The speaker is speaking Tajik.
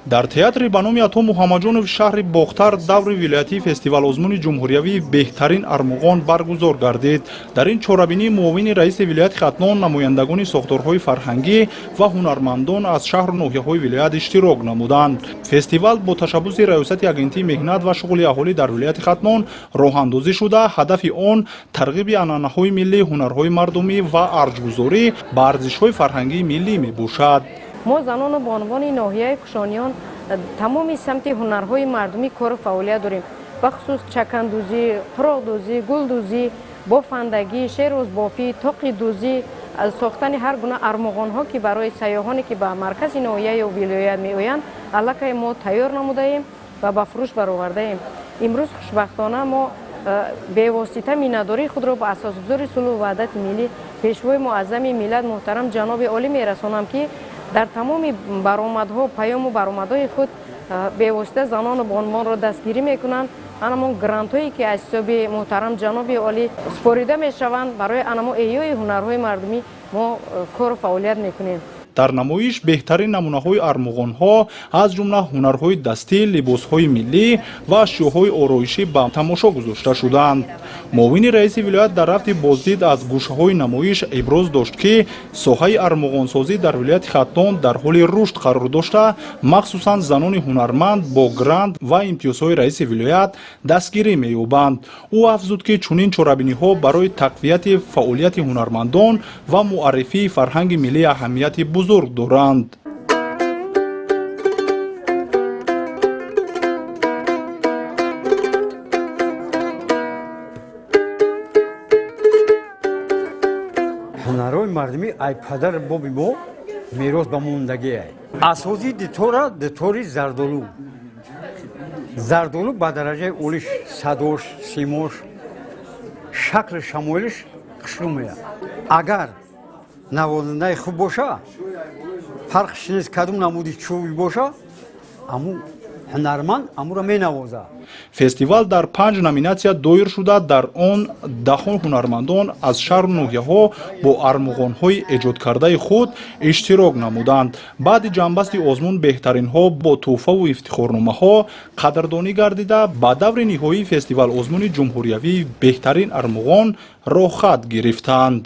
дар театри ба номи Ато Муҳаммаҷонов шаҳри Бохтар даври вилоятии фестивал озмуни ҷумҳуриявии беҳтарин армуғон баргузор гардид. Дар ин чорабинии муовини раиси вилояти Хатнон, намояндагони сохторҳои фарҳангӣ ва ҳунармандон аз шаҳру ноҳияҳои вилоят иштирок намуданд. Фестивал бо ташаббуси раёсати агентии меҳнат ва шуғули аҳолӣ дар вилояти Хатнон роҳандозӣ шуда, ҳадафи он тарғиби анъанаҳои миллӣ, ҳунарҳои мардумӣ ва арҷгузорӣ ба арзишҳои фарҳангии миллӣ мебошад. мо занону бонвони ноҳияи Кушониён тамоми самти ҳунарҳои мардумӣ кору фаъолият дорем. бахусус чакандӯзӣ, қуроқдӯзӣ, гулдӯзӣ, бофандагӣ, шерӯзбофӣ, тоқидӯзӣ, сохтани ҳар гуна армуғонҳо ки барои сайёҳоне ки ба маркази ноҳия ё вилоят меоянд аллакай мо тайёр намудаем ва ба фурӯш баровардаем. имрӯз хушбахтона мо бевосита миннатдории худро ба асосгузори сулҳу ваҳдати миллӣ пешвои муаззами миллат муҳтарам ҷаноби олӣ мерасонам ки дар тамоми баромадҳо паёму баромадҳои худ бевосита занону бонвонро дастгирӣ мекунанд. анамон грантҳое ки аз ҳисоби муҳтарам ҷаноби олӣ спорида мешаванд барои анамо эҳёи ҳунарҳои мардумӣ мо кору фаъолият мекунем. дар намоиш беҳтарин намунаҳои армуғонҳо аз ҷумла ҳунарҳои дастӣ, либосҳои миллӣ ва ашёҳои ороишӣ ба тамошо гузошта шуданд. муовини раиси вилоят дар рафти боздид аз гӯшаҳои намоиш иброз дошт ки соҳаи армуғонсозӣ дар вилояти Хатнон дар ҳоли рушд қарор дошта, махсусан занони ҳунарманд бо грант ва имтиёзҳои раиси вилоят дастгирӣ меёбанд. ӯ афзуд ки чунин чорабиниҳо барои тақвияти фаъолияти ҳунармандон ва муаррифии фарҳанги миллӣ аҳамияти бузург доранд. ҳунарҳои мардумӣ ай падар боби мо мерос ба мондагие. асоси дитора дитори зардолу. зардолу ба дараҷаи олиш садош, симош, шакли шамоилиш хушрӯ меяд. агар навозандаи хуб боша, фарқш нест кадом намуди чӯби боша, аму ҳунарманд амуро менавозад. фестивал дар 5 номинатсия доир шуда, дар он даҳон ҳунармандон аз шаҳру ноҳияҳо бо армуғонҳои эҷодкардаи худ иштирок намуданд. баъди ҷамъбасти озмун беҳтаринҳо бо тӯҳфаву ифтихорномаҳо қадрдонӣ гардида, ба даври ниҳоии фестивал озмуни ҷумҳуриявии беҳтарин армуғон роҳхат гирифтанд.